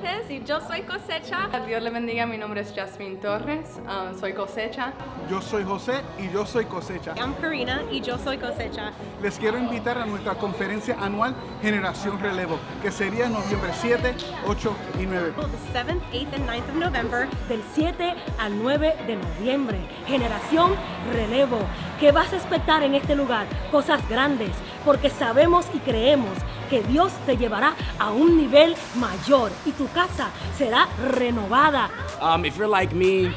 López y yo soy Cosecha. Dios le bendiga, mi nombre es Jasmine Torres, soy Cosecha. Yo soy José y yo soy Cosecha. I'm Karina y yo soy Cosecha. Les quiero invitar a nuestra conferencia anual Generación Relevo, que sería en noviembre 7, 8 y 9. The 7th, 8th and 9th of November. Del 7 al 9 de noviembre. Generación Relevo. ¿Qué vas a expectar en este lugar? Cosas grandes, porque sabemos y creemos que Dios te llevará a un nivel mayor y tu casa será renovada. If you're like me,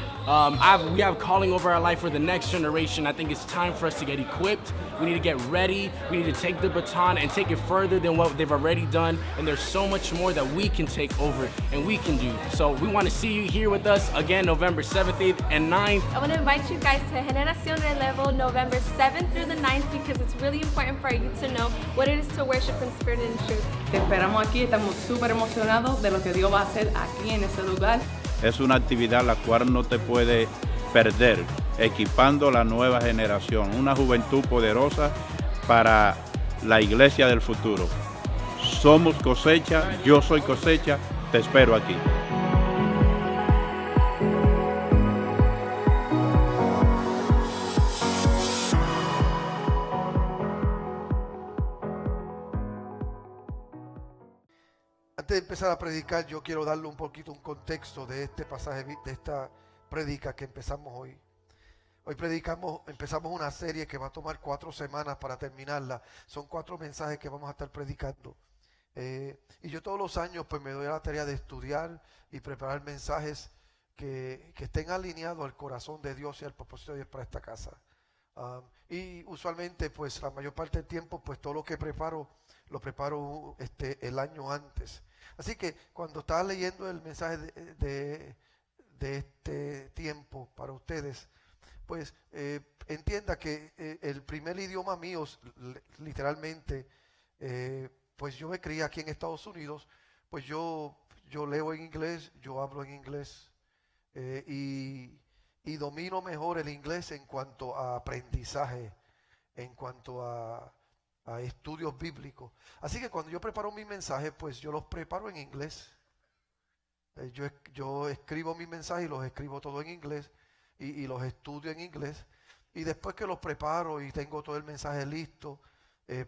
we have calling over our life for the next generation. I think it's time for us to get equipped. We need to get ready. We need to take the baton and take it further than what they've already done. And there's so much more that we can take over and we can do. So we want to see you here with us again, November 7th, 8th, and 9th. I want to invite you guys to Generación Relevo, November 7th through the 9th, because it's really important for you to know what it is to worship in spirit and truth. Te esperamos aquí, estamos súper emocionados de lo que Dios va a hacer aquí en este lugar. Es una actividad la cual no te puede perder, equipando la nueva generación, una juventud poderosa para la iglesia del futuro. Somos Cosecha, yo soy Cosecha, te espero aquí. Antes de empezar a predicar, yo quiero darle un poquito un contexto de este pasaje, de esta prédica que empezamos hoy. Hoy empezamos una serie que va a tomar 4 semanas para terminarla. Son 4 mensajes que vamos a estar predicando. Y yo todos los años pues me doy a la tarea de estudiar y preparar mensajes que estén alineados al corazón de Dios y al propósito de Dios para esta casa. Y usualmente pues la mayor parte del tiempo pues todo lo que preparo lo preparo el año antes. Así que cuando estaba leyendo el mensaje de este tiempo para ustedes, pues entienda que el primer idioma mío, literalmente, pues yo me crié aquí en Estados Unidos, pues yo leo en inglés, yo hablo en inglés y domino mejor el inglés en cuanto a aprendizaje, en cuanto a estudios bíblicos. Así que cuando yo preparo mi mensaje, pues yo los preparo en inglés. Yo escribo mi mensaje y los escribo todo en inglés y los estudio en inglés. Y después que los preparo y tengo todo el mensaje listo,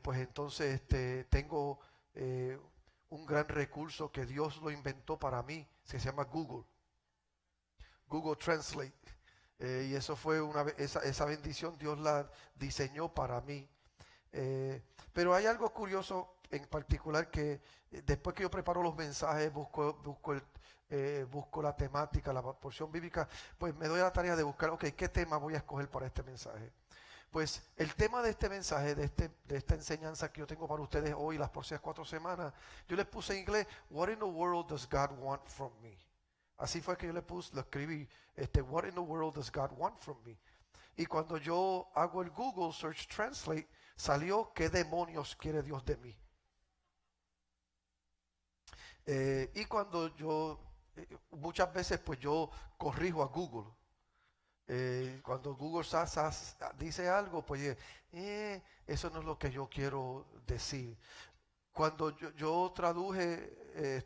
pues entonces tengo un gran recurso que Dios lo inventó para mí, que se llama Google Translate. Y eso fue esa bendición Dios la diseñó para mí. Pero hay algo curioso en particular que después que yo preparo los mensajes, busco la temática, la porción bíblica, pues me doy a la tarea de buscar, ¿qué tema voy a escoger para este mensaje? Pues el tema de este mensaje, de esta enseñanza que yo tengo para ustedes hoy, las próximas 4 semanas, yo les puse en inglés, What in the world does God want from me? Así fue que yo lo escribí, What in the world does God want from me? Y cuando yo hago el Google Search Translate, salió, ¿qué demonios quiere Dios de mí? Y cuando muchas veces pues yo corrijo a Google. Cuando Google dice algo, pues eso no es lo que yo quiero decir. Cuando yo traduje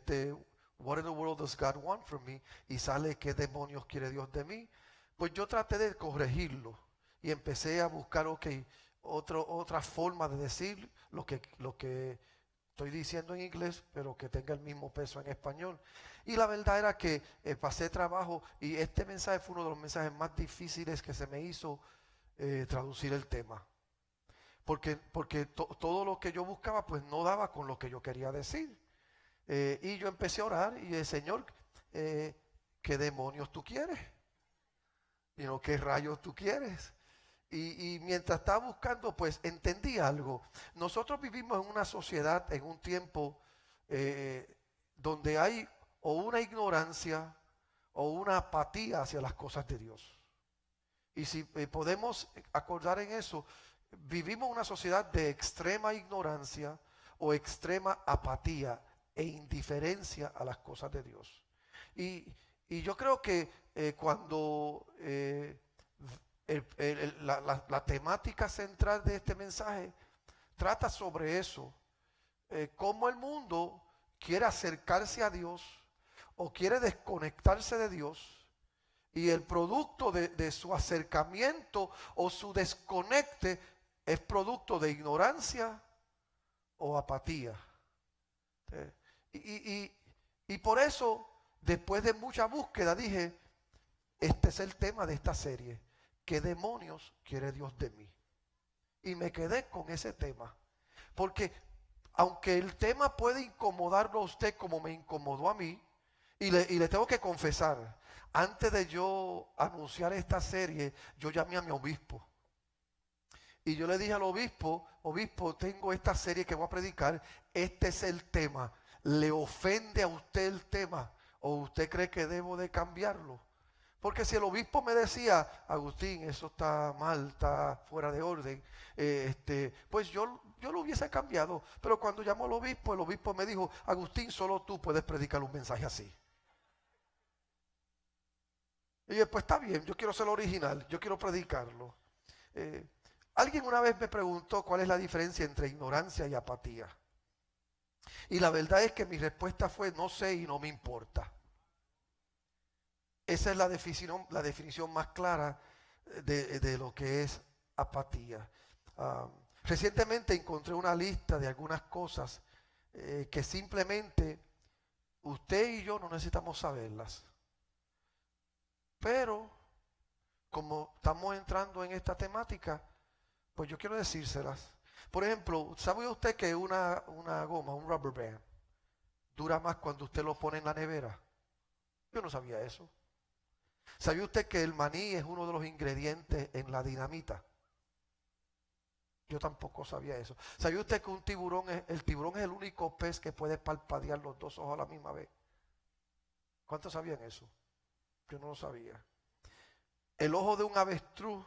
What in the world does God want from me? Y sale, ¿qué demonios quiere Dios de mí? Pues yo traté de corregirlo y empecé a buscar, otra forma de decir lo que estoy diciendo en inglés, pero que tenga el mismo peso en español. Y la verdad era que pasé trabajo y este mensaje fue uno de los mensajes más difíciles que se me hizo traducir el tema. Porque todo lo que yo buscaba pues no daba con lo que yo quería decir. Y yo empecé a orar y dije, Señor, ¿qué demonios tú quieres? ¿Qué rayos tú quieres? Y mientras estaba buscando, pues entendí algo. Nosotros vivimos en una sociedad, en un tiempo donde hay o una ignorancia o una apatía hacia las cosas de Dios. Y si podemos acordar en eso, vivimos en una sociedad de extrema ignorancia o extrema apatía e indiferencia a las cosas de Dios. Y yo creo que cuando la temática central de este mensaje trata sobre eso, cómo el mundo quiere acercarse a Dios o quiere desconectarse de Dios, y el producto de su acercamiento o su desconecte es producto de ignorancia o apatía. Y por eso, después de mucha búsqueda, dije, este es el tema de esta serie. ¿Qué demonios quiere Dios de mí? Y me quedé con ese tema. Porque aunque el tema puede incomodarlo a usted como me incomodó a mí, y le tengo que confesar, antes de yo anunciar esta serie, yo llamé a mi obispo. Y yo le dije al obispo, obispo, tengo esta serie que voy a predicar, este es el tema. ¿Le ofende a usted el tema? ¿O usted cree que debo de cambiarlo? Porque si el obispo me decía, Agustín, eso está mal, está fuera de orden, pues yo lo hubiese cambiado. Pero cuando llamó al obispo, el obispo me dijo, Agustín, solo tú puedes predicar un mensaje así. Y yo, pues está bien, yo quiero ser original, yo quiero predicarlo. Alguien una vez me preguntó cuál es la diferencia entre ignorancia y apatía. Y la verdad es que mi respuesta fue, no sé y no me importa. Esa es la definición más clara de lo que es apatía. Recientemente encontré una lista de algunas cosas que simplemente usted y yo no necesitamos saberlas. Pero como estamos entrando en esta temática, pues yo quiero decírselas. Por ejemplo, ¿sabe usted que una goma, un rubber band, dura más cuando usted lo pone en la nevera? Yo no sabía eso. ¿Sabía usted que el maní es uno de los ingredientes en la dinamita? Yo tampoco sabía eso. ¿Sabía usted que el tiburón es el único pez que puede parpadear los dos ojos a la misma vez? ¿Cuántos sabían eso? Yo no lo sabía. El ojo de un avestruz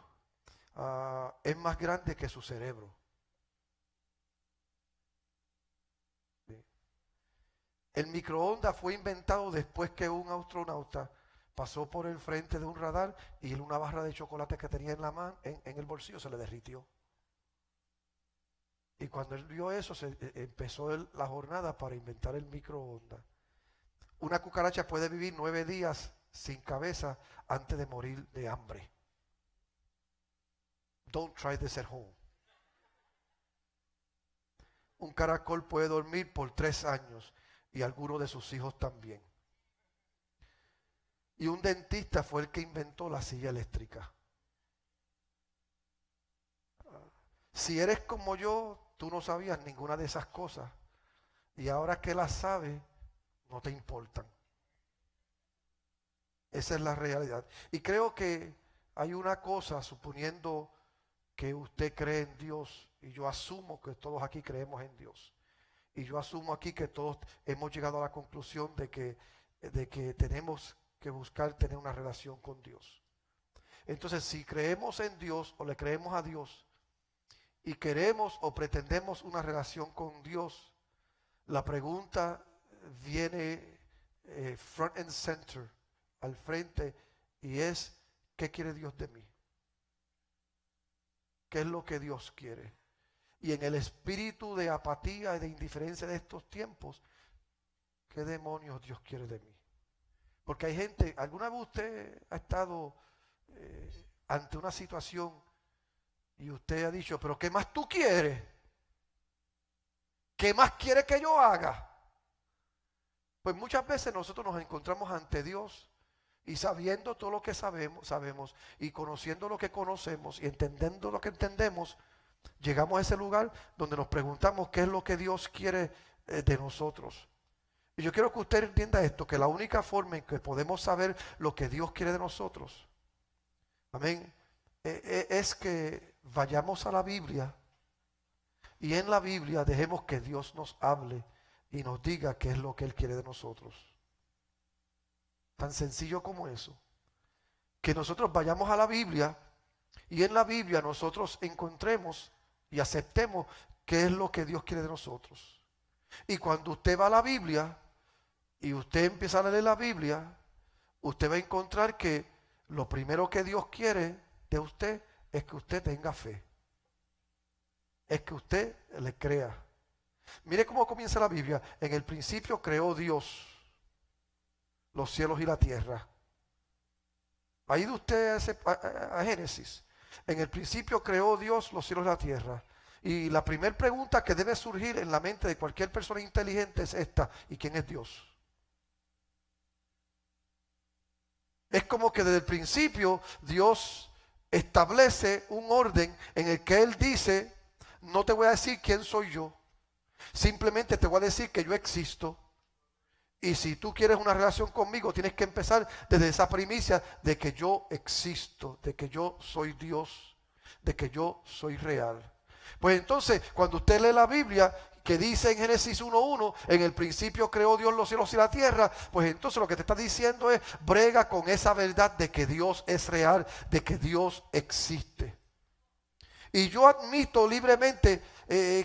es más grande que su cerebro. El microondas fue inventado después que un astronauta pasó por el frente de un radar y una barra de chocolate que tenía en la mano, en el bolsillo, se le derritió. Y cuando él vio eso, empezó la jornada para inventar el microondas. Una cucaracha puede vivir 9 días sin cabeza antes de morir de hambre. Don't try this at home. Un caracol puede dormir por 3 años y algunos de sus hijos también. Y un dentista fue el que inventó la silla eléctrica. Si eres como yo, tú no sabías ninguna de esas cosas. Y ahora que las sabes, no te importan. Esa es la realidad. Y creo que hay una cosa, suponiendo que usted cree en Dios, y yo asumo que todos aquí creemos en Dios. Y yo asumo aquí que todos hemos llegado a la conclusión de que tenemos que buscar tener una relación con Dios. Entonces, si creemos en Dios o le creemos a Dios y queremos o pretendemos una relación con Dios, la pregunta viene front and center, al frente, y es, ¿qué quiere Dios de mí? ¿Qué es lo que Dios quiere? Y en el espíritu de apatía y de indiferencia de estos tiempos, ¿qué demonios Dios quiere de mí? Porque hay gente, ¿alguna vez usted ha estado ante una situación y usted ha dicho, pero qué más tú quieres? ¿Qué más quieres que yo haga? Pues muchas veces nosotros nos encontramos ante Dios y sabiendo todo lo que sabemos y conociendo lo que conocemos y entendiendo lo que entendemos, llegamos a ese lugar donde nos preguntamos qué es lo que Dios quiere de nosotros. Y yo quiero que usted entienda esto, que la única forma en que podemos saber lo que Dios quiere de nosotros, amén, es que vayamos a la Biblia y en la Biblia dejemos que Dios nos hable y nos diga qué es lo que Él quiere de nosotros. Tan sencillo como eso. Que nosotros vayamos a la Biblia y en la Biblia nosotros encontremos y aceptemos qué es lo que Dios quiere de nosotros. Y cuando usted va a la Biblia y usted empieza a leer la Biblia, usted va a encontrar que lo primero que Dios quiere de usted es que usted tenga fe. Es que usted le crea. Mire cómo comienza la Biblia. En el principio creó Dios los cielos y la tierra. ¿Ha ido usted a Génesis? En el principio creó Dios los cielos y la tierra. Y la primera pregunta que debe surgir en la mente de cualquier persona inteligente es esta: ¿y quién es Dios? Es como que desde el principio Dios establece un orden en el que Él dice: no te voy a decir quién soy yo, simplemente te voy a decir que yo existo. Y si tú quieres una relación conmigo, tienes que empezar desde esa primicia de que yo existo, de que yo soy Dios, de que yo soy real. Pues entonces, cuando usted lee la Biblia, que dice en Génesis 1:1, en el principio creó Dios los cielos y la tierra, pues entonces lo que te está diciendo es: brega con esa verdad de que Dios es real, de que Dios existe. Y yo admito libremente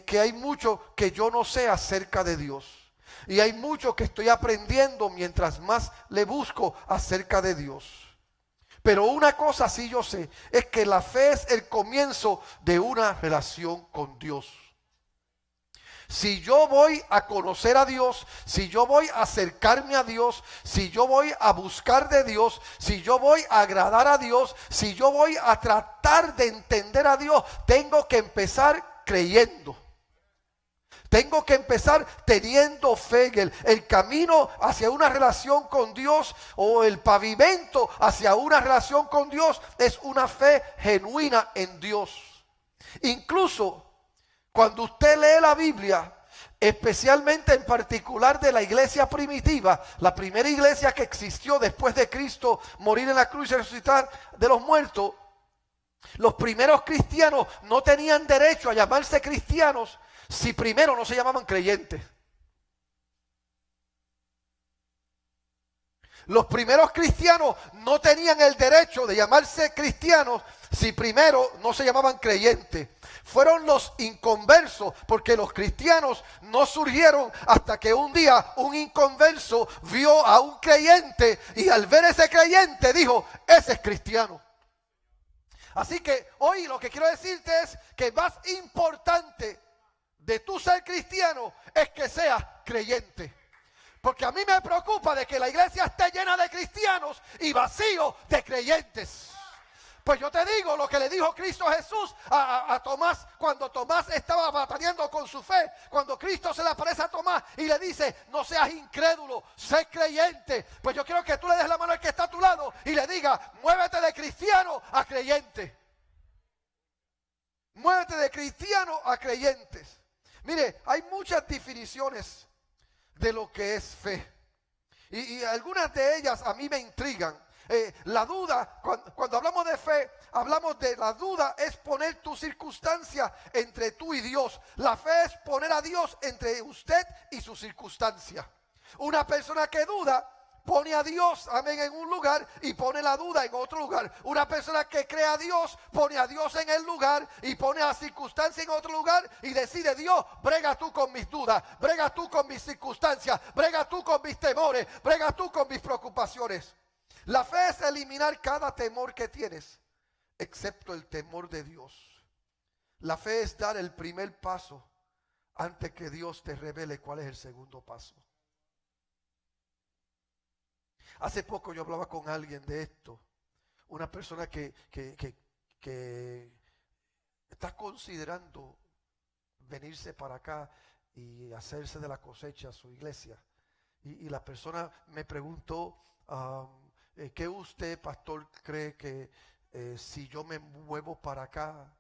que hay mucho que yo no sé acerca de Dios. Y hay mucho que estoy aprendiendo mientras más le busco acerca de Dios. Pero una cosa sí yo sé, es que la fe es el comienzo de una relación con Dios. Si yo voy a conocer a Dios, si yo voy a acercarme a Dios, si yo voy a buscar de Dios, si yo voy a agradar a Dios, si yo voy a tratar de entender a Dios, tengo que empezar creyendo. Tengo que empezar teniendo fe. El camino hacia una relación con Dios, o el pavimento hacia una relación con Dios, es una fe genuina en Dios. Incluso cuando usted lee la Biblia, especialmente en particular de la iglesia primitiva, la primera iglesia que existió después de Cristo morir en la cruz y resucitar de los muertos, los primeros cristianos no tenían derecho a llamarse cristianos si primero no se llamaban creyentes. Los primeros cristianos no tenían el derecho de llamarse cristianos si primero no se llamaban creyentes. Fueron los inconversos, porque los cristianos no surgieron hasta que un día un inconverso vio a un creyente y al ver ese creyente dijo: ese es cristiano. Así que hoy lo que quiero decirte es que más importante de tú ser cristiano es que seas creyente. Porque a mí me preocupa de que la iglesia esté llena de cristianos y vacío de creyentes. Pues yo te digo lo que le dijo Cristo Jesús a Tomás cuando Tomás estaba batallando con su fe. Cuando Cristo se le aparece a Tomás y le dice: no seas incrédulo, sé creyente. Pues yo quiero que tú le des la mano al que está a tu lado y le digas: muévete de cristiano a creyente. Muévete de cristiano a creyentes. Mire, hay muchas definiciones de lo que es fe. Y algunas de ellas a mí me intrigan. La duda, cuando hablamos de fe, hablamos de la duda es poner tu circunstancia entre tú y Dios. La fe es poner a Dios entre usted y su circunstancia. Una persona que duda pone a Dios, amén, en un lugar y pone la duda en otro lugar. Una persona que cree a Dios pone a Dios en el lugar y pone a la circunstancia en otro lugar y decide: Dios, brega tú con mis dudas, brega tú con mis circunstancias, brega tú con mis temores, brega tú con mis preocupaciones. La fe es eliminar cada temor que tienes, excepto el temor de Dios. La fe es dar el primer paso antes que Dios te revele cuál es el segundo paso. Hace poco yo hablaba con alguien de esto, una persona que está considerando venirse para acá y hacerse de la cosecha su iglesia. Y la persona me preguntó: ¿qué usted, pastor, cree que si yo me muevo para acá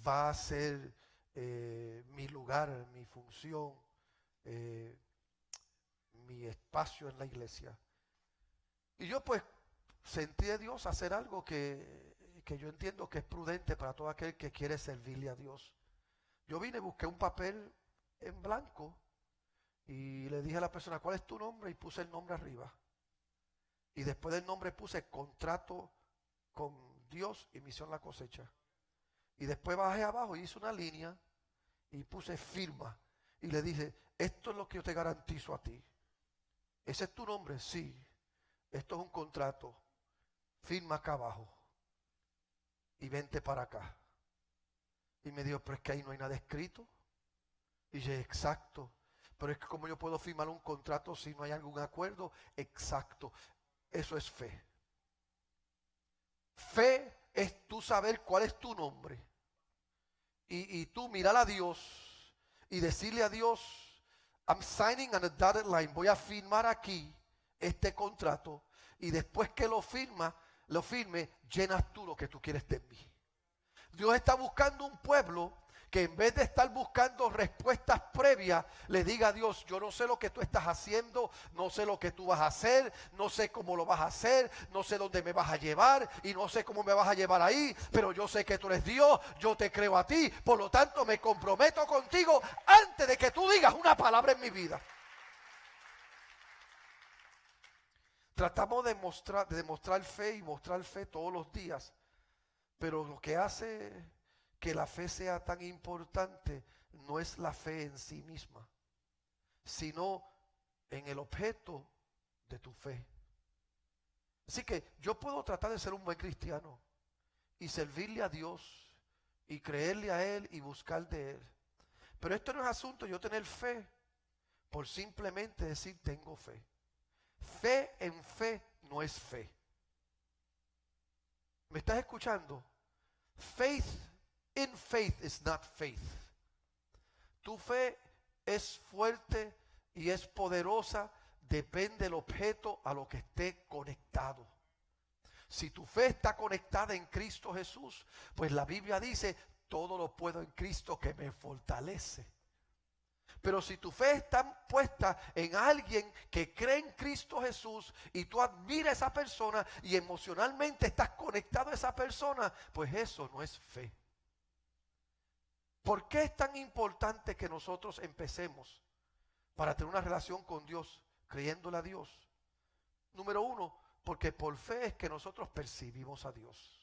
va a ser mi lugar, mi función, mi espacio en la iglesia? Y yo pues sentí de Dios hacer algo que yo entiendo que es prudente para todo aquel que quiere servirle a Dios. Yo vine, busqué un papel en blanco y le dije a la persona: ¿cuál es tu nombre? Y puse el nombre arriba. Y después del nombre puse contrato con Dios y Misión La Cosecha. Y después bajé abajo y hice una línea y puse firma. Y le dije: esto es lo que yo te garantizo a ti. ¿Ese es tu nombre? Sí. Esto es un contrato. Firma acá abajo. Y vente para acá. Y me dijo: pero es que ahí no hay nada escrito. Y dije: exacto. Pero es que como yo puedo firmar un contrato si no hay algún acuerdo. Exacto, eso es fe. Fe es tú saber cuál es tu nombre y tú mirar a Dios y decirle a Dios, I'm signing on a dotted line, voy a firmar aquí este contrato, y después que lo firme, llenas tú lo que tú quieres de mí. Dios está buscando un pueblo que en vez de estar buscando respuestas previas, le diga a Dios, yo no sé lo que tú estás haciendo, no sé lo que tú vas a hacer, no sé cómo lo vas a hacer, no sé dónde me vas a llevar y no sé cómo me vas a llevar ahí, pero yo sé que tú eres Dios, yo te creo a ti, por lo tanto me comprometo contigo antes de que tú digas una palabra en mi vida. Tratamos de demostrar fe y mostrar fe todos los días, pero lo que hace que la fe sea tan importante no es la fe en sí misma, sino en el objeto de tu fe. Así que yo puedo tratar de ser un buen cristiano y servirle a Dios y creerle a Él y buscar de Él. Pero esto no es asunto yo tener fe por simplemente decir tengo fe. Fe en fe no es fe. ¿Me estás escuchando? Faith in faith is not faith. Tu fe es fuerte y es poderosa, depende del objeto a lo que esté conectado. Si tu fe está conectada en Cristo Jesús, pues la Biblia dice, todo lo puedo en Cristo que me fortalece. Pero si tu fe está puesta en alguien que cree en Cristo Jesús y tú admiras a esa persona y emocionalmente estás conectado a esa persona, pues eso no es fe. ¿Por qué es tan importante que nosotros empecemos para tener una relación con Dios, creyéndole a Dios? Número uno, porque por fe es que nosotros percibimos a Dios.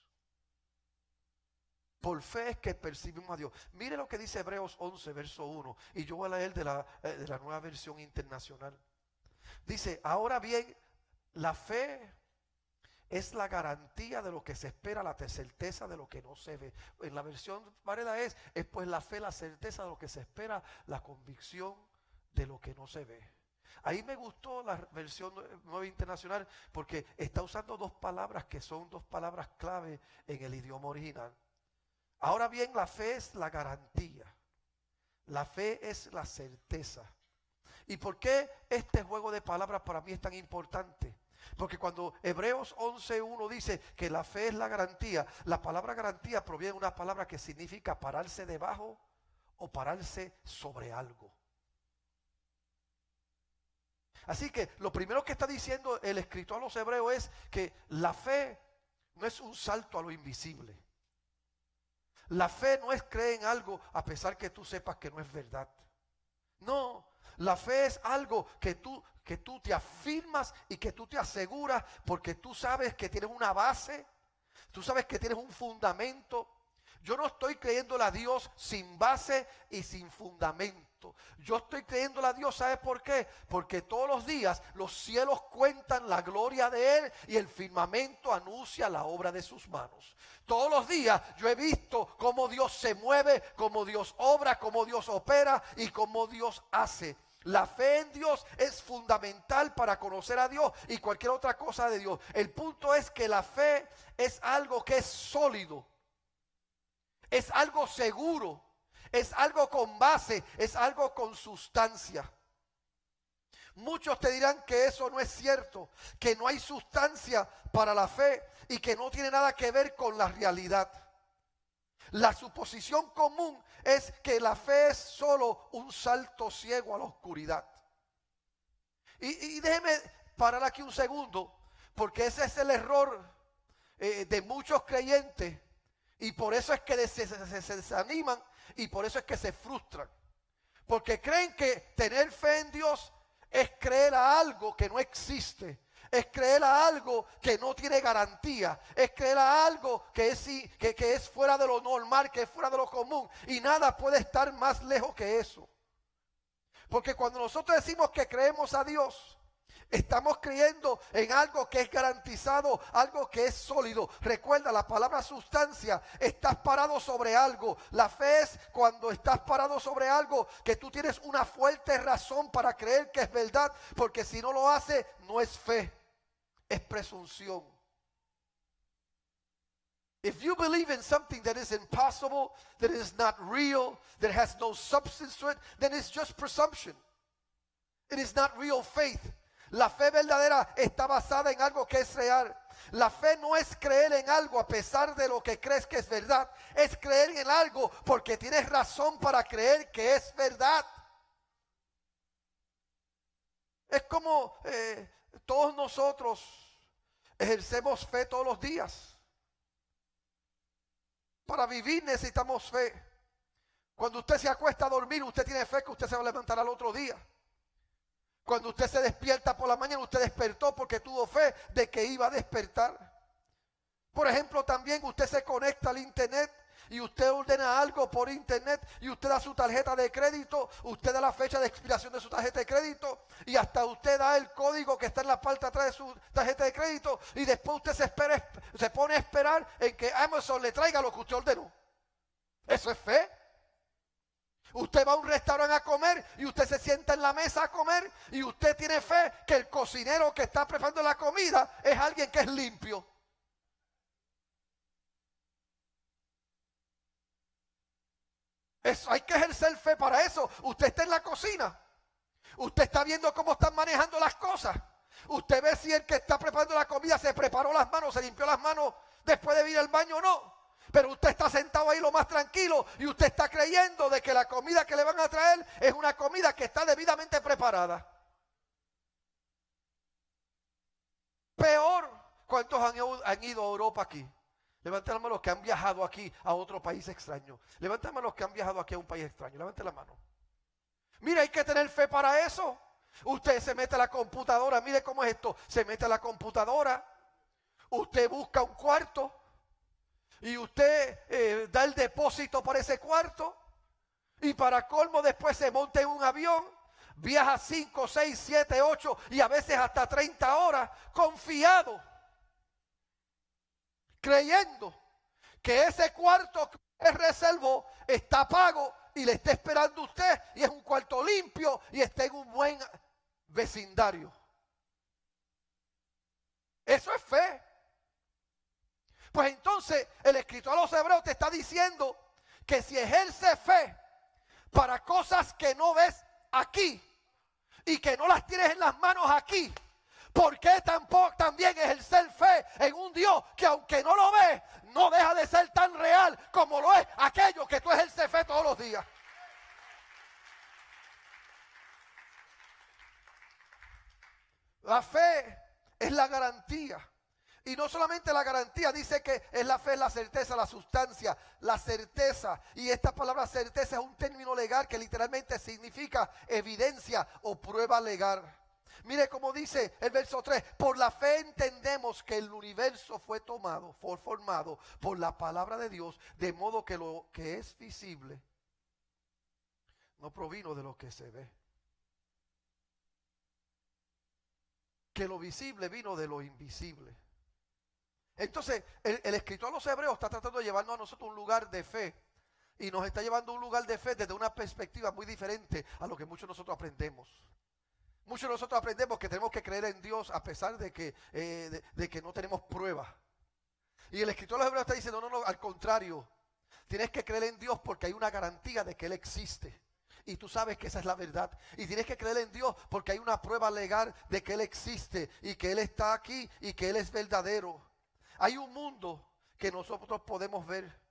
Por fe es que percibimos a Dios. Mire lo que dice Hebreos 11, verso 1. Y yo voy a leer de la Nueva Versión Internacional. Dice, ahora bien, la fe es la garantía de lo que se espera, la certeza de lo que no se ve. En la versión Varela es pues la fe, la certeza de lo que se espera, la convicción de lo que no se ve. Ahí me gustó la versión Nueva Internacional porque está usando dos palabras que son dos palabras clave en el idioma original. Ahora bien, la fe es la garantía. La fe es la certeza. ¿Y por qué este juego de palabras para mí es tan importante? Porque cuando Hebreos 11:1 dice que la fe es la garantía, la palabra garantía proviene de una palabra que significa pararse debajo o pararse sobre algo. Así que lo primero que está diciendo el escritor a los hebreos es que la fe no es un salto a lo invisible. La fe no es creer en algo a pesar que tú sepas que no es verdad. No, la fe es algo que tú te afirmas y que tú te aseguras porque tú sabes que tienes una base, tú sabes que tienes un fundamento. Yo no estoy creyéndole a Dios sin base y sin fundamento. Yo estoy creyéndole a Dios, ¿sabes por qué? Porque todos los días los cielos cuentan la gloria de Él y el firmamento anuncia la obra de sus manos. Todos los días yo he visto cómo Dios se mueve, cómo Dios obra, cómo Dios opera y cómo Dios hace. La fe en Dios es fundamental para conocer a Dios y cualquier otra cosa de Dios. El punto es que la fe es algo que es sólido. Es algo seguro, es algo con base, es algo con sustancia. Muchos te dirán que eso no es cierto, que no hay sustancia para la fe y que no tiene nada que ver con la realidad. La suposición común es que la fe es solo un salto ciego a la oscuridad. Y déjeme parar aquí un segundo, porque ese es el error de muchos creyentes. Y por eso es que se desaniman y por eso es que se frustran. Porque creen que tener fe en Dios es creer a algo que no existe. Es creer a algo que no tiene garantía. Es creer a algo que es fuera de lo normal, que es fuera de lo común. Y nada puede estar más lejos que eso. Porque cuando nosotros decimos que creemos a Dios, Estamos creyendo en algo que es garantizado, algo que es sólido. Recuerda la palabra sustancia, estás parado sobre algo. La fe es cuando estás parado sobre algo que tú tienes una fuerte razón para creer que es verdad, porque si no lo hace, no es fe, es presunción. If you believe in something that is impossible, that is not real, that has no substance to it, then it's just presumption. It is not real faith. La fe verdadera está basada en algo que es real. La fe no es creer en algo a pesar de lo que crees que es verdad. Es creer en algo porque tienes razón para creer que es verdad. Es como todos nosotros ejercemos fe todos los días. Para vivir necesitamos fe. Cuando usted se acuesta a dormir, usted tiene fe que usted se va a levantar al otro día. Cuando usted se despierta por la mañana, usted despertó porque tuvo fe de que iba a despertar. Por ejemplo, también usted se conecta al internet y usted ordena algo por internet y usted da su tarjeta de crédito, usted da la fecha de expiración de su tarjeta de crédito y hasta usted da el código que está en la parte de atrás de su tarjeta de crédito y después usted se pone a esperar en que Amazon le traiga lo que usted ordenó. Eso es fe. Usted va a un restaurante a comer y usted se sienta en la mesa a comer y usted tiene fe que el cocinero que está preparando la comida es alguien que es limpio. Eso, hay que ejercer fe para eso. Usted está en la cocina. Usted está viendo cómo están manejando las cosas. Usted ve si el que está preparando la comida se preparó las manos, se limpió las manos después de ir al baño o no. Pero usted está sentado ahí lo más tranquilo y usted está creyendo de que la comida que le van a traer es una comida que está debidamente preparada. Peor, ¿cuántos han ido a Europa aquí? Levanten la mano los que han viajado aquí a otro país extraño. Levanten la mano los que han viajado aquí a un país extraño. Levanten la mano. Mira, hay que tener fe para eso. Usted se mete a la computadora. Mire cómo es esto. Se mete a la computadora. Usted busca un cuarto. Y usted da el depósito para ese cuarto. Y para colmo después se monta en un avión. Viaja 5, 6, 7, 8 y a veces hasta 30 horas. Confiado. Creyendo que ese cuarto que usted reservó está pago y le está esperando a usted. Y es un cuarto limpio y está en un buen vecindario. Eso es fe. Pues entonces el escritor a los hebreos te está diciendo que si ejerce fe para cosas que no ves aquí y que no las tienes en las manos aquí, ¿por qué tampoco también ejercer fe en un Dios que aunque no lo ves, no deja de ser tan real como lo es aquello que tú ejerces fe todos los días? La fe es la garantía. Y no solamente la garantía, dice que es la fe, la certeza, la sustancia, la certeza. Y esta palabra certeza es un término legal que literalmente significa evidencia o prueba legal. Mire cómo dice el verso 3. Por la fe entendemos que el universo fue formado por la palabra de Dios, de modo que lo que es visible no provino de lo que se ve. Que lo visible vino de lo invisible. Entonces, el escritor a los hebreos está tratando de llevarnos a nosotros un lugar de fe. Y nos está llevando a un lugar de fe desde una perspectiva muy diferente a lo que muchos de nosotros aprendemos. Muchos de nosotros aprendemos que tenemos que creer en Dios a pesar de que no tenemos pruebas. Y el escritor a los hebreos está diciendo, no, al contrario. Tienes que creer en Dios porque hay una garantía de que Él existe. Y tú sabes que esa es la verdad. Y tienes que creer en Dios porque hay una prueba legal de que Él existe y que Él está aquí y que Él es verdadero. Hay un mundo que nosotros podemos ver,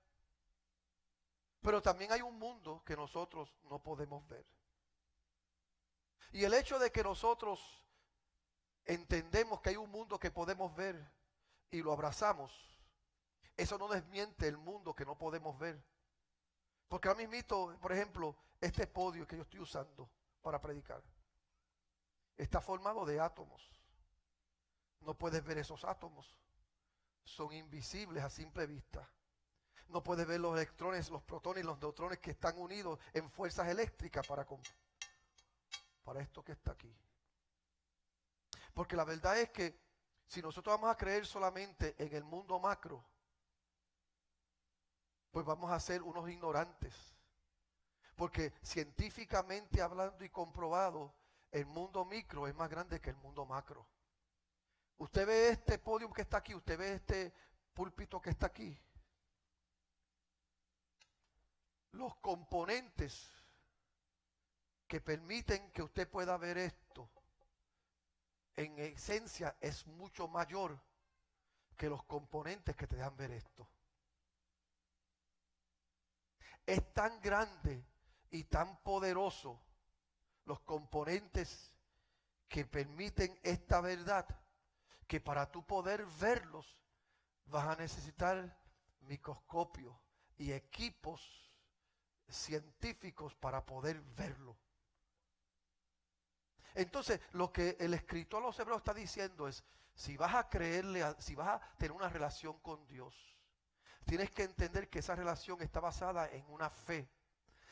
pero también hay un mundo que nosotros no podemos ver. Y el hecho de que nosotros entendemos que hay un mundo que podemos ver y lo abrazamos, eso no desmiente el mundo que no podemos ver. Porque ahora mismo, por ejemplo, este podio que yo estoy usando para predicar está formado de átomos. No puedes ver esos átomos. Son invisibles a simple vista. No puedes ver los electrones, los protones y los neutrones que están unidos en fuerzas eléctricas para esto que está aquí. Porque la verdad es que si nosotros vamos a creer solamente en el mundo macro, pues vamos a ser unos ignorantes. Porque científicamente hablando y comprobado, el mundo micro es más grande que el mundo macro. Usted ve este podio que está aquí, usted ve este púlpito que está aquí. Los componentes que permiten que usted pueda ver esto, en esencia es mucho mayor que los componentes que te dejan ver esto. Es tan grande y tan poderoso los componentes que permiten esta verdad, que para tú poder verlos vas a necesitar microscopios y equipos científicos para poder verlo. Entonces, lo que el escritor a los Hebreos está diciendo es, si vas a creerle, si vas a tener una relación con Dios, tienes que entender que esa relación está basada en una fe.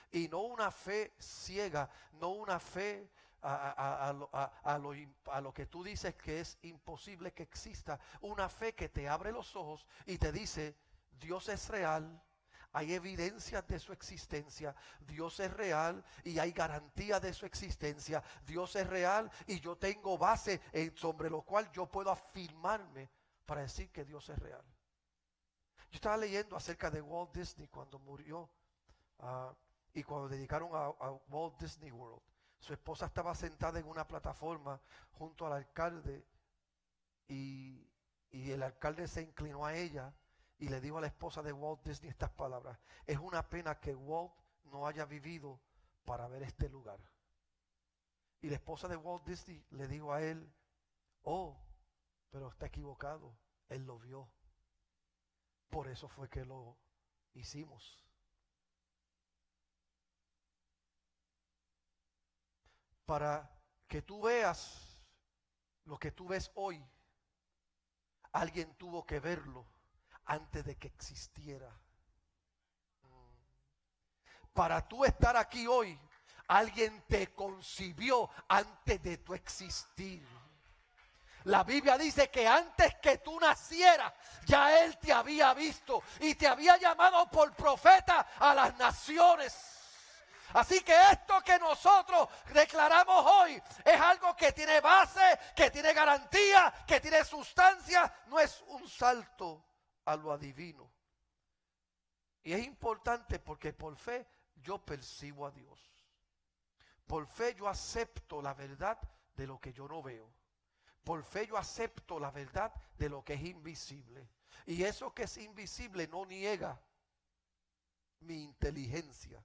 Y no una fe ciega, no una fe a lo que tú dices que es imposible que exista. Una fe que te abre los ojos y te dice, Dios es real. Hay evidencias de su existencia. Dios es real y hay garantía de su existencia. Dios es real y yo tengo base sobre lo cual yo puedo afirmarme para decir que Dios es real. Yo estaba leyendo acerca de Walt Disney cuando murió y cuando dedicaron a Walt Disney World. Su esposa estaba sentada en una plataforma junto al alcalde y el alcalde se inclinó a ella y le dijo a la esposa de Walt Disney estas palabras: es una pena que Walt no haya vivido para ver este lugar. Y la esposa de Walt Disney le dijo a él: oh, pero está equivocado, él lo vio. Por eso fue que lo hicimos. Para que tú veas lo que tú ves hoy, alguien tuvo que verlo antes de que existiera. Para tú estar aquí hoy, alguien te concibió antes de tu existir. La Biblia dice que antes que tú nacieras, ya Él te había visto y te había llamado por profeta a las naciones. Así que esto que nosotros declaramos hoy es algo que tiene base, que tiene garantía, que tiene sustancia. No es un salto a lo adivino. Y es importante porque por fe yo percibo a Dios. Por fe yo acepto la verdad de lo que yo no veo. Por fe yo acepto la verdad de lo que es invisible. Y eso que es invisible no niega mi inteligencia.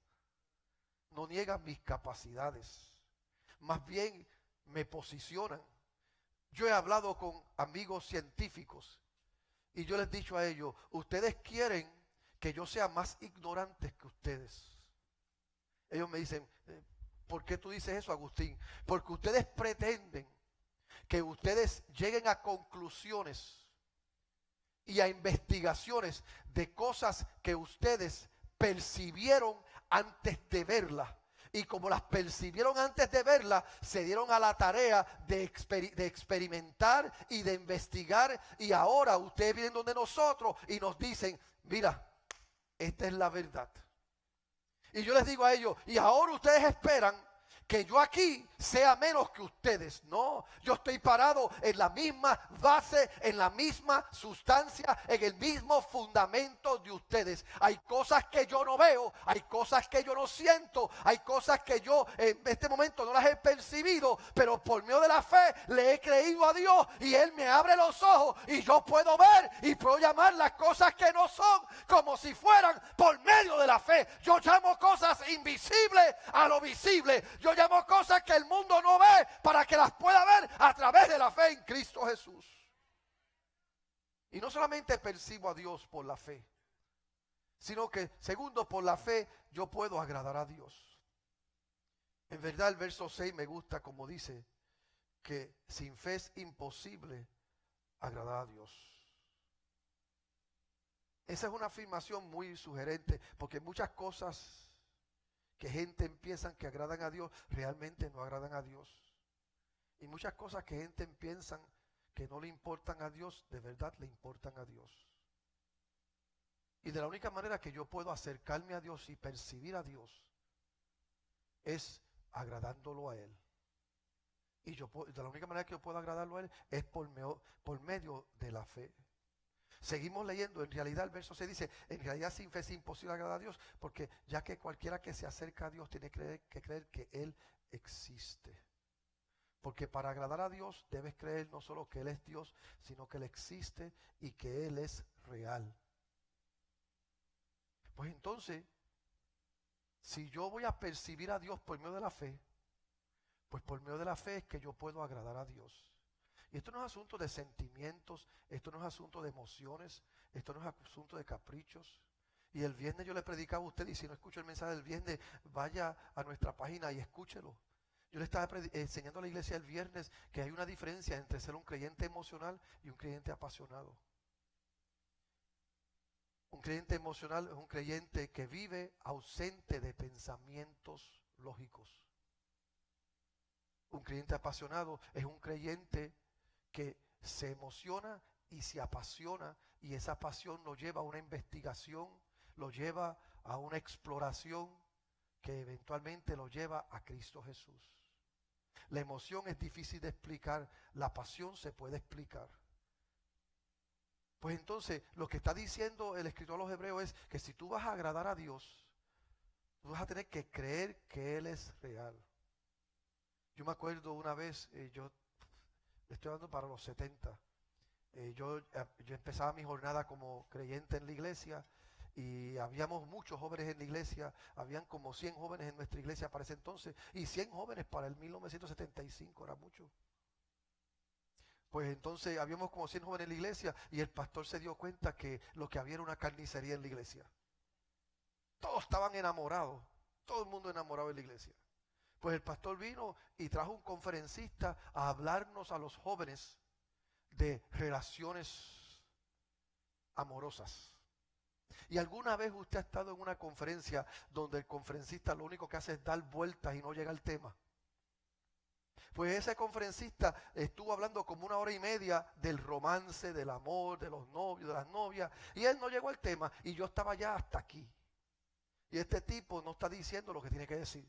No niegan mis capacidades, más bien me posicionan. Yo he hablado con amigos científicos y yo les he dicho a ellos: ustedes quieren que yo sea más ignorante que ustedes. Ellos me dicen: ¿por qué tú dices eso, Agustín? Porque ustedes pretenden que ustedes lleguen a conclusiones y a investigaciones de cosas que ustedes percibieron antes de verla. Y como las percibieron antes de verla, se dieron a la tarea de experimentar y de investigar. Y ahora ustedes vienen donde nosotros y nos dicen: mira, esta es la verdad. Y yo les digo a ellos: y ahora ustedes esperan que yo aquí sea menos que ustedes. No, yo estoy parado en la misma base, en la misma sustancia, en el mismo fundamento de ustedes. Hay cosas que yo no veo, hay cosas que yo no siento, hay cosas que yo en este momento no las he percibido, pero por medio de la fe le he creído a Dios y Él me abre los ojos y yo puedo ver y puedo llamar las cosas que no son como si fueran por medio de la fe. Yo llamo cosas invisibles a lo visible. Yo llamo cosas que el mundo no ve para que las pueda ver a través de la fe en Cristo Jesús. Y no solamente percibo a Dios por la fe, sino que segundo, por la fe yo puedo agradar a Dios. En verdad el verso 6 me gusta como dice que sin fe es imposible agradar a Dios. Esa es una afirmación muy sugerente, porque muchas cosas que gente empiezan que agradan a Dios, realmente no agradan a Dios. Y muchas cosas que gente piensan que no le importan a Dios, de verdad le importan a Dios. Y de la única manera que yo puedo acercarme a Dios y percibir a Dios es agradándolo a Él. Y de la única manera que yo puedo agradarlo a Él es por medio de la fe. Seguimos leyendo, en realidad el verso 6 dice, en realidad sin fe es imposible agradar a Dios, porque ya que cualquiera que se acerca a Dios tiene que creer que Él existe. Porque para agradar a Dios debes creer no solo que Él es Dios, sino que Él existe y que Él es real. Pues entonces, si yo voy a percibir a Dios por medio de la fe, pues por medio de la fe es que yo puedo agradar a Dios. Y esto no es asunto de sentimientos, esto no es asunto de emociones, esto no es asunto de caprichos. Y el viernes yo le predicaba a usted, y si no escucha el mensaje del viernes, vaya a nuestra página y escúchelo. Yo le estaba enseñando a la iglesia el viernes que hay una diferencia entre ser un creyente emocional y un creyente apasionado. Un creyente emocional es un creyente que vive ausente de pensamientos lógicos. Un creyente apasionado es un creyente que se emociona y se apasiona, y esa pasión lo lleva a una investigación, lo lleva a una exploración que eventualmente lo lleva a Cristo Jesús. La emoción es difícil de explicar, la pasión se puede explicar. Pues entonces lo que está diciendo el escritor a los Hebreos es que si tú vas a agradar a Dios, tú vas a tener que creer que Él es real. Yo me acuerdo una vez, yo le estoy hablando para los 70, yo empezaba mi jornada como creyente en la iglesia, y habíamos muchos jóvenes en la iglesia, habían como 100 jóvenes en nuestra iglesia para ese entonces, y 100 jóvenes para el 1975, era mucho. Pues entonces habíamos como 100 jóvenes en la iglesia, y el pastor se dio cuenta que lo que había era una carnicería en la iglesia. Todos estaban enamorados, todo el mundo enamorado en la iglesia. Pues el pastor vino y trajo un conferencista a hablarnos a los jóvenes de relaciones amorosas. ¿Y alguna vez usted ha estado en una conferencia donde el conferencista lo único que hace es dar vueltas y no llega al tema? Pues ese conferencista estuvo hablando como 1 hora y media del romance, del amor, de los novios, de las novias, y él no llegó al tema, y yo estaba ya hasta aquí. Y este tipo no está diciendo lo que tiene que decir.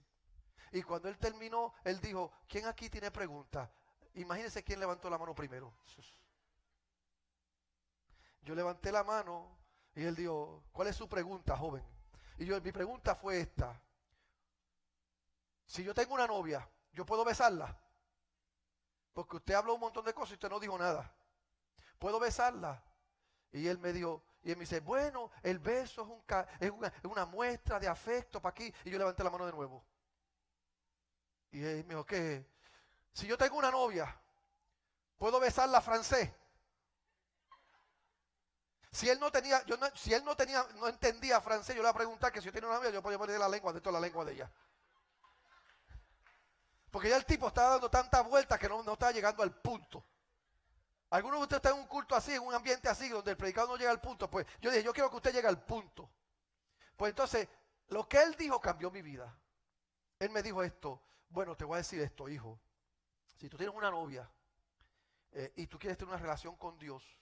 Y cuando él terminó, él dijo, ¿quién aquí tiene preguntas? Imagínense quién levantó la mano primero. Yo levanté la mano y él dijo, ¿cuál es su pregunta, joven? Y mi pregunta fue esta. Si yo tengo una novia, ¿yo puedo besarla? Porque usted habló un montón de cosas y usted no dijo nada. ¿Puedo besarla? Y él me dijo, y él me dice, bueno, el beso es una muestra de afecto para aquí. Y yo levanté la mano de nuevo. Y él me dijo, ¿qué? Si yo tengo una novia, ¿puedo besarla francés? Si él no entendía francés, yo le iba a preguntar que si yo tenía una novia, yo podía poner la lengua dentro de la lengua de ella. Porque ya el tipo estaba dando tantas vueltas que no estaba llegando al punto. Algunos de ustedes están en un culto así, en un ambiente así, donde el predicador no llega al punto. Pues yo dije, yo quiero que usted llegue al punto. Pues entonces, lo que él dijo cambió mi vida. Él me dijo esto, bueno, te voy a decir esto, hijo. Si tú tienes una novia y tú quieres tener una relación con Dios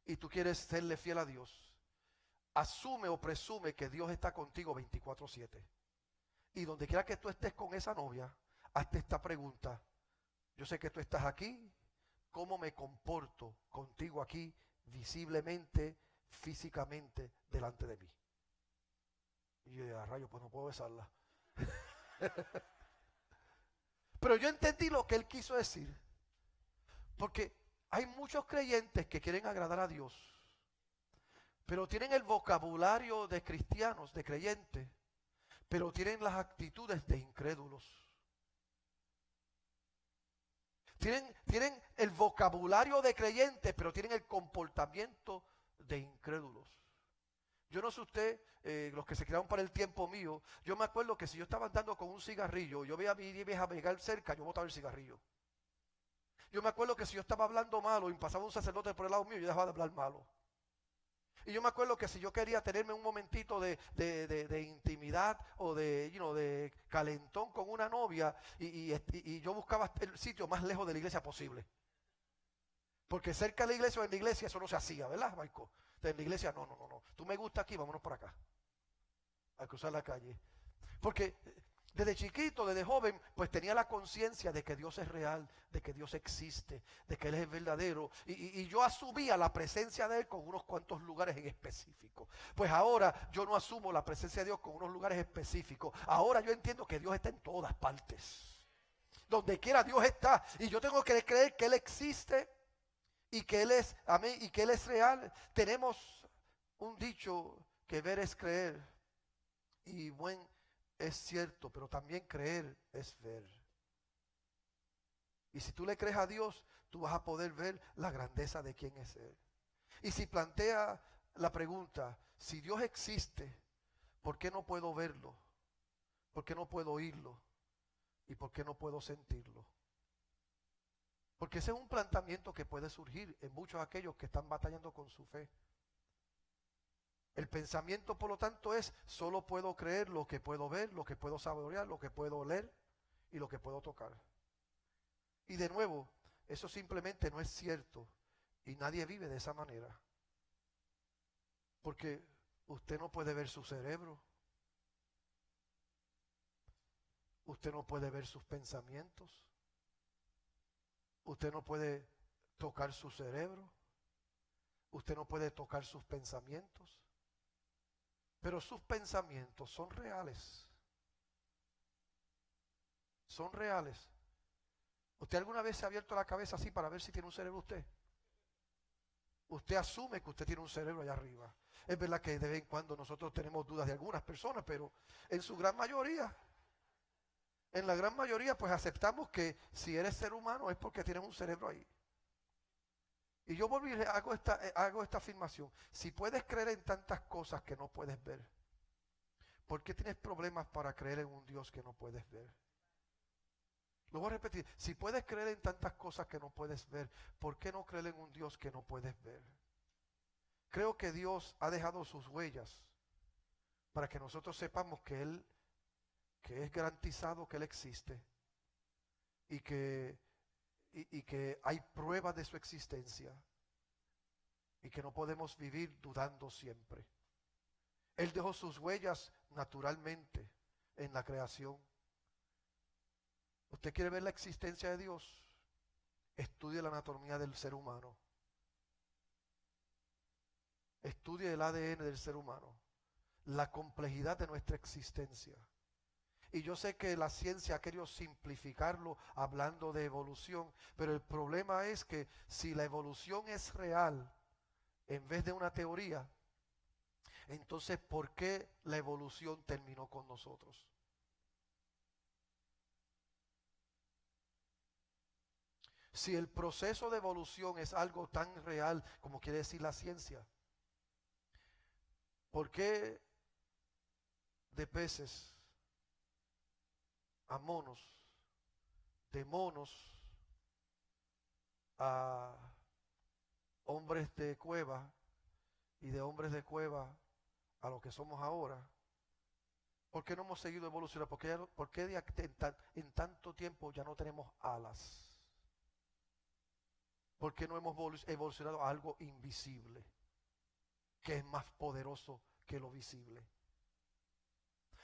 y tú quieres serle fiel a Dios, asume o presume que Dios está contigo 24/7. Y donde quiera que tú estés con esa novia, hazte esta pregunta. Yo sé que tú estás aquí, ¿cómo me comporto contigo aquí visiblemente, físicamente, delante de mí? Y yo dije, a rayo, pues no puedo besarla. Pero yo entendí lo que él quiso decir. Porque hay muchos creyentes que quieren agradar a Dios, pero tienen el vocabulario de cristianos, de creyentes, pero tienen las actitudes de incrédulos. Tienen el vocabulario de creyentes, pero tienen el comportamiento de incrédulos. Yo no sé usted, los que se crearon para el tiempo mío, yo me acuerdo que si yo estaba andando con un cigarrillo, yo veía a mi vieja llegar cerca, yo botaba el cigarrillo. Yo me acuerdo que si yo estaba hablando malo y pasaba un sacerdote por el lado mío, yo dejaba de hablar malo. Y yo me acuerdo que si yo quería tenerme un momentito de intimidad o de calentón con una novia, y yo buscaba el sitio más lejos de la iglesia posible. Porque cerca de la iglesia o en la iglesia eso no se hacía, ¿verdad, Marco? Entonces, en la iglesia no. Tú me gusta aquí, vámonos por acá. A cruzar la calle. Porque desde chiquito, desde joven, pues tenía la conciencia de que Dios es real, de que Dios existe, de que Él es verdadero. Y yo asumía la presencia de Él con unos cuantos lugares en específico. Pues ahora yo no asumo la presencia de Dios con unos lugares específicos. Ahora yo entiendo que Dios está en todas partes. Donde quiera Dios está. Y yo tengo que creer que Él existe y que Él es, amén, y que Él es real. Tenemos un dicho que ver es creer. Y es cierto, pero también creer es ver. Y si tú le crees a Dios, tú vas a poder ver la grandeza de quién es Él. Y si plantea la pregunta, si Dios existe, ¿por qué no puedo verlo? ¿Por qué no puedo oírlo? ¿Y por qué no puedo sentirlo? Porque ese es un planteamiento que puede surgir en muchos de aquellos que están batallando con su fe. El pensamiento, por lo tanto, es: solo puedo creer lo que puedo ver, lo que puedo saborear, lo que puedo oler y lo que puedo tocar. Y de nuevo, eso simplemente no es cierto y nadie vive de esa manera. Porque usted no puede ver su cerebro, usted no puede ver sus pensamientos, usted no puede tocar su cerebro, usted no puede tocar sus pensamientos. Pero sus pensamientos son reales. Son reales. ¿Usted alguna vez se ha abierto la cabeza así para ver si tiene un cerebro usted? Usted asume que usted tiene un cerebro allá arriba. Es verdad que de vez en cuando nosotros tenemos dudas de algunas personas, pero en su gran mayoría, en la gran mayoría, pues aceptamos que si eres ser humano es porque tienes un cerebro ahí. Y yo volví y hago esta afirmación. Si puedes creer en tantas cosas que no puedes ver, ¿por qué tienes problemas para creer en un Dios que no puedes ver? Lo voy a repetir. Si puedes creer en tantas cosas que no puedes ver, ¿por qué no creer en un Dios que no puedes ver? Creo que Dios ha dejado sus huellas para que nosotros sepamos que es garantizado que Él existe y que hay pruebas de su existencia y que no podemos vivir dudando siempre. Él dejó sus huellas naturalmente en la creación. ¿Usted quiere ver la existencia de Dios? Estudie la anatomía del ser humano. Estudie el ADN del ser humano, la complejidad de nuestra existencia. Y yo sé que la ciencia ha querido simplificarlo hablando de evolución, pero el problema es que si la evolución es real en vez de una teoría, entonces ¿por qué la evolución terminó con nosotros? Si el proceso de evolución es algo tan real como quiere decir la ciencia, ¿por qué de peces a monos, de monos a hombres de cueva y de hombres de cueva a lo que somos ahora? ¿Por qué no hemos seguido evolucionando? ¿Por qué en tanto tiempo ya no tenemos alas? ¿Por qué no hemos evolucionado a algo invisible, que es más poderoso que lo visible?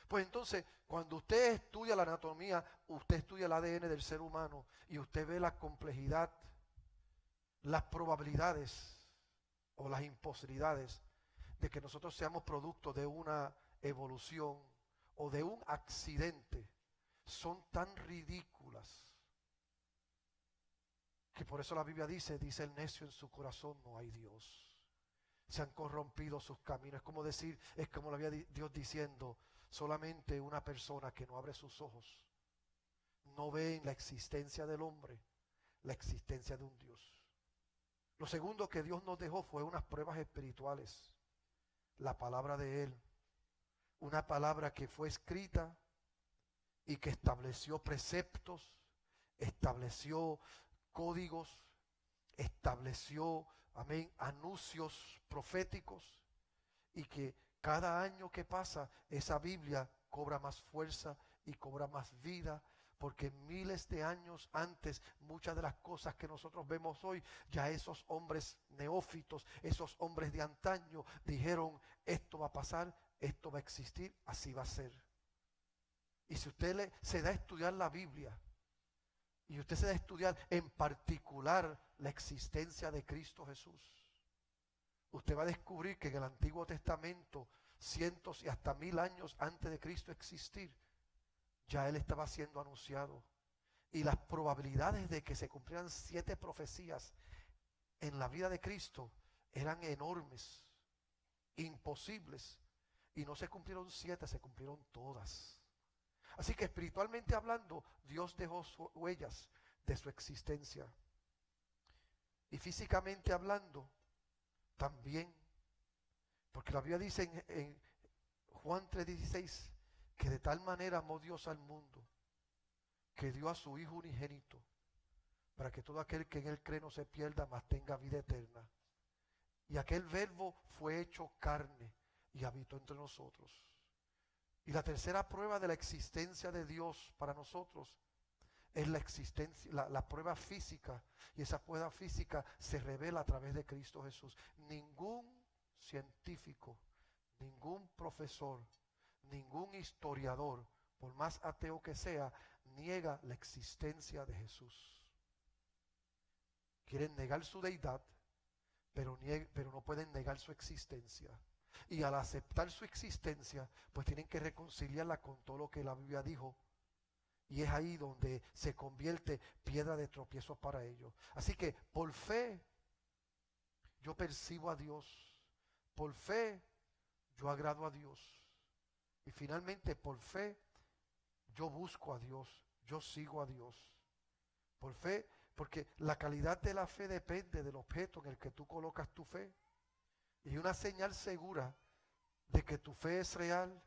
Pues entonces, cuando usted estudia la anatomía, usted estudia el ADN del ser humano y usted ve la complejidad, las probabilidades o las imposibilidades de que nosotros seamos producto de una evolución o de un accidente, son tan ridículas que por eso la Biblia dice el necio en su corazón no hay Dios. Se han corrompido sus caminos. Es como lo había Dios diciendo, solamente una persona que no abre sus ojos no ve en la existencia del hombre la existencia de un Dios. Lo segundo que Dios nos dejó fue unas pruebas espirituales. La palabra de Él. Una palabra que fue escrita y que estableció preceptos, estableció códigos, estableció, amén, anuncios proféticos y que cada año que pasa esa Biblia cobra más fuerza y cobra más vida, porque miles de años antes muchas de las cosas que nosotros vemos hoy, ya esos hombres neófitos, esos hombres de antaño dijeron: esto va a pasar, esto va a existir, así va a ser. Y si usted se da a estudiar la Biblia, y usted se da a estudiar en particular la existencia de Cristo Jesús, usted va a descubrir que en el Antiguo Testamento, cientos y hasta 1000 años antes de Cristo existir, ya Él estaba siendo anunciado. Y las probabilidades de que se cumplieran 7 profecías en la vida de Cristo eran enormes, imposibles. Y no se cumplieron 7, se cumplieron todas. Así que espiritualmente hablando, Dios dejó huellas de su existencia. Y físicamente hablando, también. Porque la Biblia dice en Juan 3:16 que de tal manera amó Dios al mundo que dio a su Hijo unigénito para que todo aquel que en Él cree no se pierda, mas tenga vida eterna. Y aquel verbo fue hecho carne y habitó entre nosotros. Y la tercera prueba de la existencia de Dios para nosotros es la existencia, la prueba física. Y esa prueba física se revela a través de Cristo Jesús. Ningún científico, ningún profesor, ningún historiador, por más ateo que sea, niega la existencia de Jesús. Quieren negar su deidad, pero no pueden negar su existencia. Y al aceptar su existencia, pues tienen que reconciliarla con todo lo que la Biblia dijo. Y es ahí donde se convierte piedra de tropiezo para ellos. Así que por fe yo percibo a Dios. Por fe yo agrado a Dios. Y finalmente por fe yo busco a Dios. Yo sigo a Dios. Por fe, porque la calidad de la fe depende del objeto en el que tú colocas tu fe. Y una señal segura de que tu fe es real,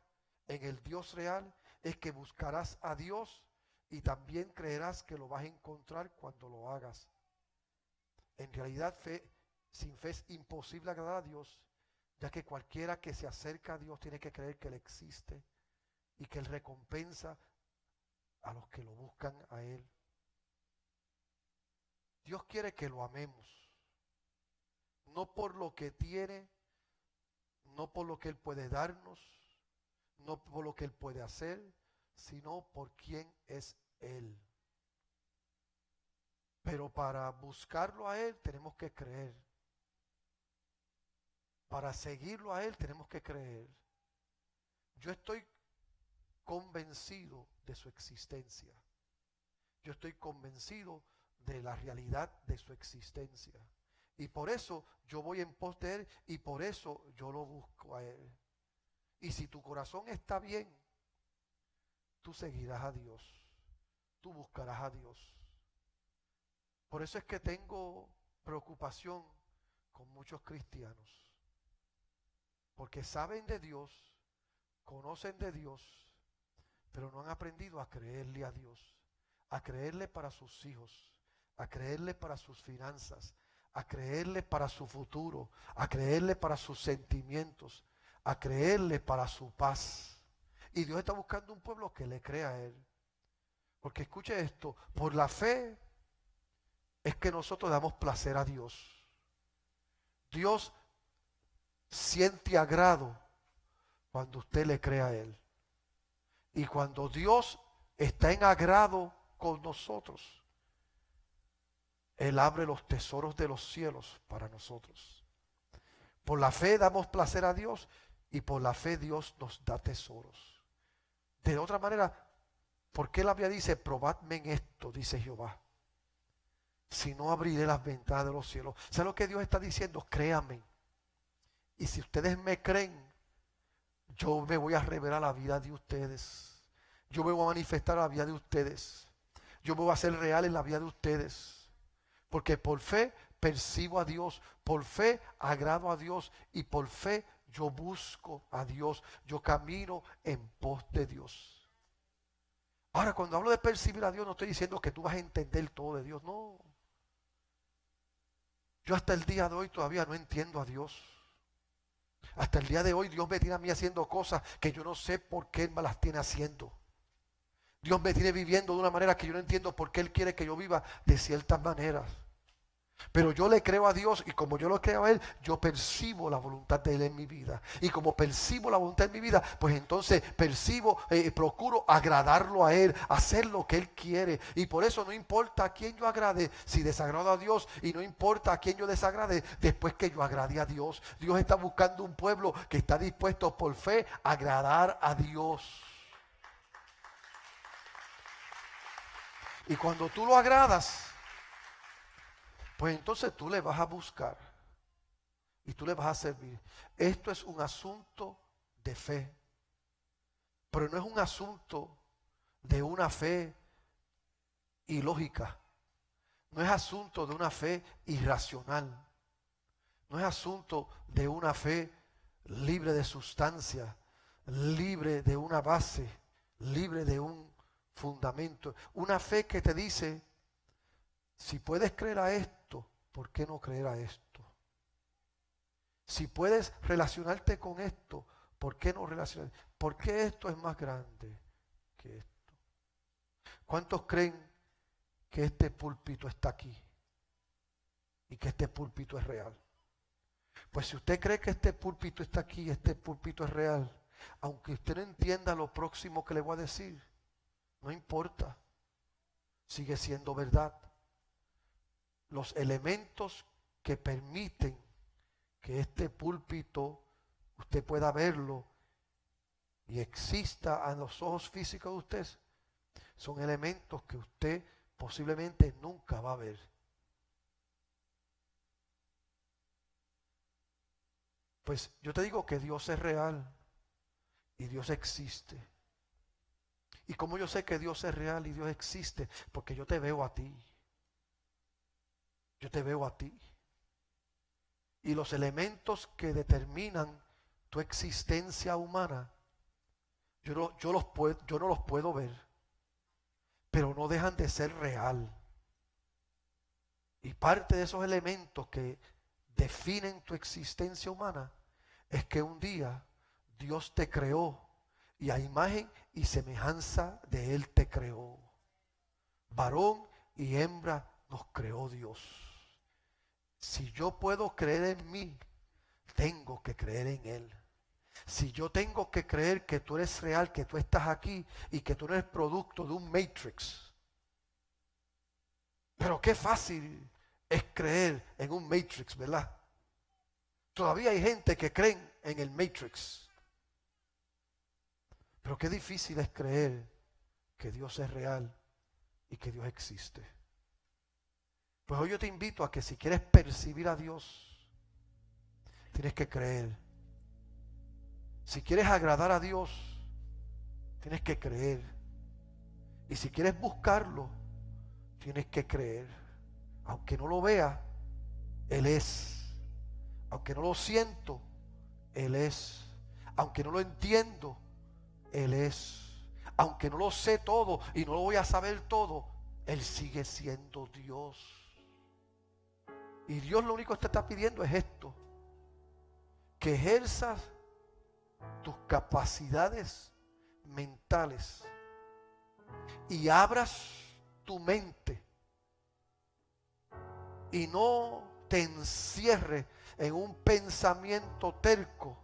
en el Dios real, es que buscarás a Dios y también creerás que lo vas a encontrar cuando lo hagas. En realidad, sin fe es imposible agradar a Dios, ya que cualquiera que se acerca a Dios tiene que creer que Él existe y que Él recompensa a los que lo buscan a Él. Dios quiere que lo amemos, no por lo que tiene, no por lo que Él puede darnos, no por lo que Él puede hacer, sino por quién es Él. Pero para buscarlo a Él tenemos que creer. Para seguirlo a Él tenemos que creer. Yo estoy convencido de su existencia. Yo estoy convencido de la realidad de su existencia. Y por eso yo voy en pos de Él y por eso yo lo busco a Él. Y si tu corazón está bien, tú seguirás a Dios. Tú buscarás a Dios. Por eso es que tengo preocupación con muchos cristianos. Porque saben de Dios, conocen de Dios, pero no han aprendido a creerle a Dios. A creerle para sus hijos, a creerle para sus finanzas, a creerle para su futuro, a creerle para sus sentimientos, a creerle para su paz. Y Dios está buscando un pueblo que le crea a Él. Porque escuche esto, por la fe es que nosotros damos placer a Dios. Dios siente agrado cuando usted le cree a Él. Y cuando Dios está en agrado con nosotros, Él abre los tesoros de los cielos para nosotros. Por la fe damos placer a Dios y por la fe Dios nos da tesoros. De otra manera, ¿por qué la Biblia dice, probadme en esto, dice Jehová? Si no abriré las ventanas de los cielos. ¿Sabe lo que Dios está diciendo? Créanme. Y si ustedes me creen, yo me voy a revelar la vida de ustedes. Yo me voy a manifestar la vida de ustedes. Yo me voy a hacer real en la vida de ustedes. Porque por fe percibo a Dios, por fe agrado a Dios y por fe yo busco a Dios. Yo camino en pos de Dios. Ahora, cuando hablo de percibir a Dios, no estoy diciendo que tú vas a entender todo de Dios, no. Yo hasta el día de hoy todavía no entiendo a Dios. Hasta el día de hoy Dios me tiene a mí haciendo cosas que yo no sé por qué Él me las tiene haciendo. Dios me tiene viviendo de una manera que yo no entiendo por qué Él quiere que yo viva de ciertas maneras. Pero yo le creo a Dios y como yo lo creo a Él, yo percibo la voluntad de Él en mi vida. Y como percibo la voluntad en mi vida, pues entonces procuro agradarlo a Él, hacer lo que Él quiere. Y por eso no importa a quién yo agrade, si desagrado a Dios, y no importa a quién yo desagrade, después que yo agrade a Dios. Dios está buscando un pueblo que está dispuesto por fe a agradar a Dios. Y cuando tú lo agradas, pues entonces tú le vas a buscar y tú le vas a servir. Esto es un asunto de fe, pero no es un asunto de una fe ilógica, no es asunto de una fe irracional, no es asunto de una fe libre de sustancia, libre de una base, libre de un fundamento. Una fe que te dice, si puedes creer a esto, ¿por qué no creer a esto? Si puedes relacionarte con esto, ¿por qué no relacionarte? ¿Por qué esto es más grande que esto? ¿Cuántos creen que este púlpito está aquí y que este púlpito es real? Pues si usted cree que este púlpito está aquí, este púlpito es real, aunque usted no entienda lo próximo que le voy a decir, no importa, sigue siendo verdad. Los elementos que permiten que este púlpito usted pueda verlo y exista a los ojos físicos de usted, son elementos que usted posiblemente nunca va a ver. Pues yo te digo que Dios es real y Dios existe. ¿Y cómo yo sé que Dios es real y Dios existe? Porque yo te veo a ti. Yo te veo a ti. Y los elementos que determinan tu existencia humana, yo no los puedo ver, pero no dejan de ser real. Y parte de esos elementos que definen tu existencia humana es que un día Dios te creó y a imagen y semejanza de Él te creó. Varón y hembra nos creó Dios. Si yo puedo creer en mí, tengo que creer en Él. Si yo tengo que creer que tú eres real, que tú estás aquí y que tú no eres producto de un Matrix. Pero qué fácil es creer en un Matrix, ¿verdad? Todavía hay gente que creen en el Matrix. Pero qué difícil es creer que Dios es real y que Dios existe. Pues hoy yo te invito a que si quieres percibir a Dios, tienes que creer. Si quieres agradar a Dios, tienes que creer. Y si quieres buscarlo, tienes que creer. Aunque no lo vea, Él es. Aunque no lo siento, Él es. Aunque no lo entiendo, Él es. Aunque no lo sé todo y no lo voy a saber todo, Él sigue siendo Dios. Y Dios lo único que te está pidiendo es esto: que ejerzas tus capacidades mentales y abras tu mente y no te encierres en un pensamiento terco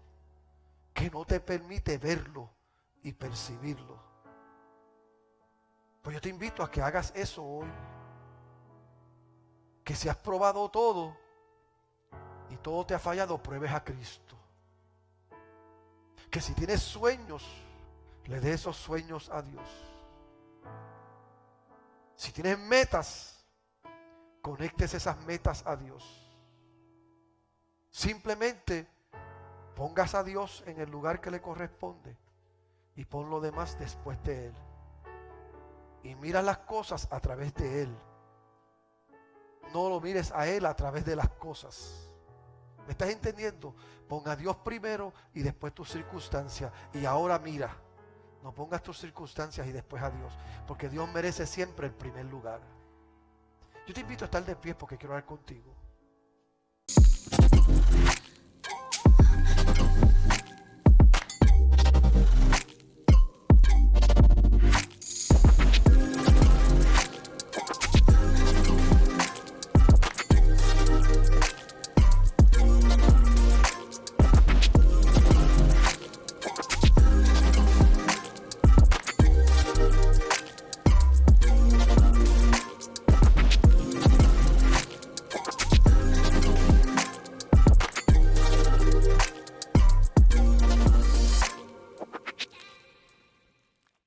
que no te permite verlo y percibirlo. Pues yo te invito a que hagas eso hoy. Que si has probado todo y todo te ha fallado, pruebes a Cristo. Que si tienes sueños, le des esos sueños a Dios. Si tienes metas, conectes esas metas a Dios. Simplemente pongas a Dios en el lugar que le corresponde y pon lo demás después de Él. Y mira las cosas a través de Él. No lo mires a Él a través de las cosas. ¿Me estás entendiendo? Pon a Dios primero y después tus circunstancias. Y ahora mira, no pongas tus circunstancias y después a Dios, porque Dios merece siempre el primer lugar. Yo te invito a estar de pie porque quiero hablar contigo.